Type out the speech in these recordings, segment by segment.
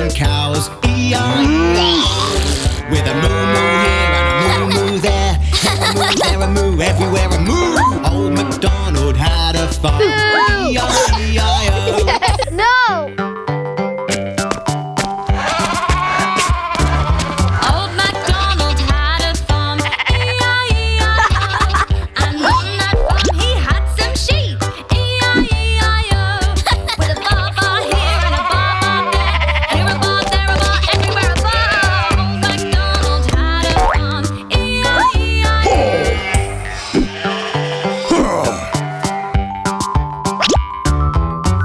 and cows, E-I-E-I-O. With a moo-moo here and a moo-moo there, here a moo, everywhere a moo. Old MacDonald had a farm, E-I-E-I-O. No! Old MacDonald had a farm, E-I-E-I-O. And on that farm he had some sheep, E-I-E-I-O. With a baa-baa here and a baa-baa there, here a baa, there a baa, everywhere a baa. Old MacDonald had a farm, E-I-E-I-O.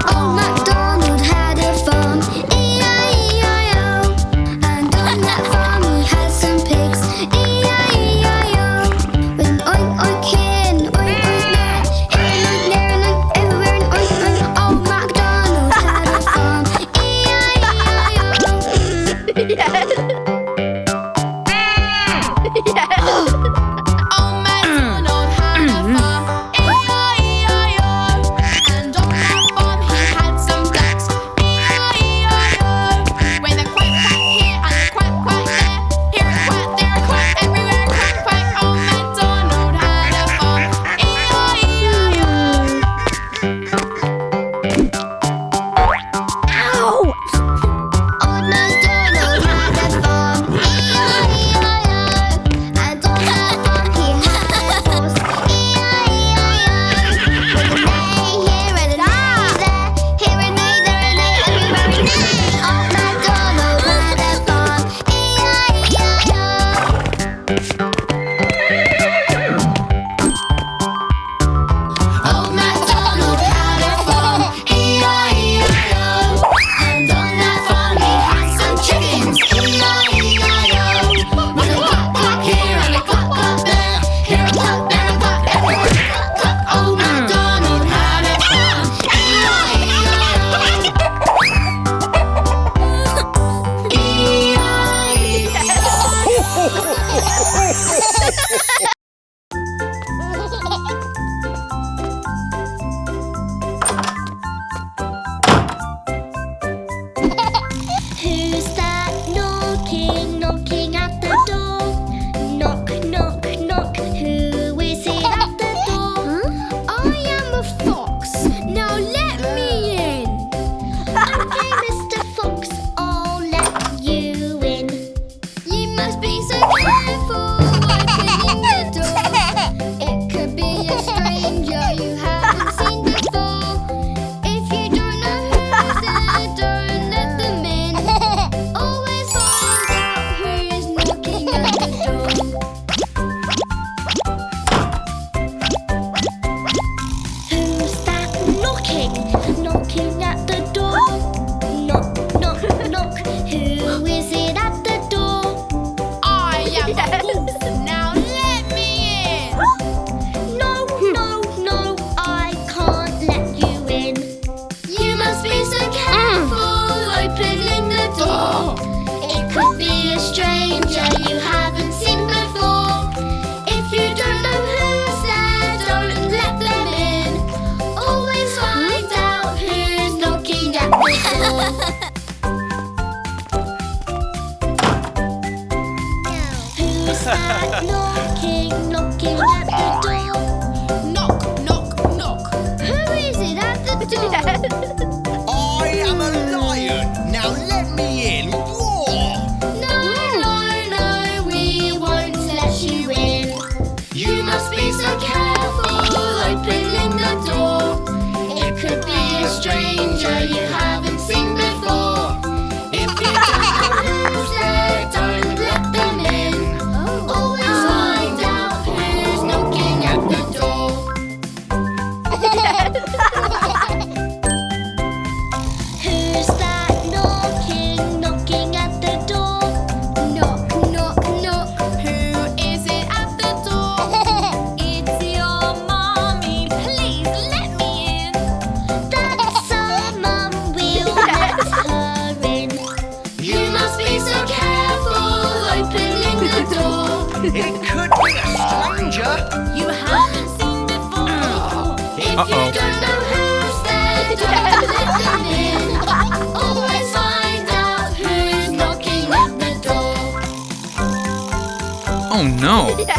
Old MacDonald had a farm, E-I-E-I-O. And on that farm he had some pigs, E-I-E-I-O. With an oink oink here and an oink oink there, here and there and everywhere an oink oink. Old MacDonald had a farm, E-I-E-I-O. Old MacDonald had a farm, E-I-E-I-O. And on that farm he had some ducks, E-I-E-I-O. With a quack quack here and a quack quack there, here a quack, there a quack, everywhere a quack quack. Old MacDonald had a farm, E-I-E-I-O. Ow! Old MacDonald had a farm, E-I-E-I-O. And on that farm he had a horse, E-I-E-I-O. With a neigh here and a neigh there, here a neigh, there a neigh, everywhere a neigh. Old MacDonald had a farm, E-I-E-I-O. Old MacDonald had a farm, E-I-E-I-O. And on that farm he had some chickens, E-I-E-I-O. With a quack quack here and a quack quack there, here a quack, there a quack, everywhere a quack quack. Old MacDonald had a farm, Who's that knocking, knocking at the door? Knock, knock, knock. Who is it at the door? I am a fox. Now let me in. Okay, Mr. Fox, I'll let you in. You must be so careful opening the door. It could be a stranger you haven't seen before. If you don't know who's there, don't let them in. Always find out who's knocking at the door. Who's that knocking, knocking at the door? Knock, knock, knock. Who is it at the door? I am a wolf, now let me in. No, no, no, I can't let you in. You must be so careful opening the door. It could be a stranger you haven't seen before. If you don't know who's there, don't let them in. Always find out who's knocking at the door. Who's that knocking, knocking at the door? Knock, knock, knock. Who is it at the door? I am a lion, now let me in, roar. No, no, no, we won't let you in. You must be so careful opening the door. It could be a stranger you haven't seen before. If you don't know who's there, don't let them in. Always find out who's knocking at the door. Who's that knocking, knocking at the door? Knock, knock, knock. Who is it at the door? It's your mommy, please let me in. That's our mum, we'll let her in. You must be so careful opening the door. It could be a stranger. You haven't seen before. If you don't know who's there, don't let them in. Always find out who's Oh no!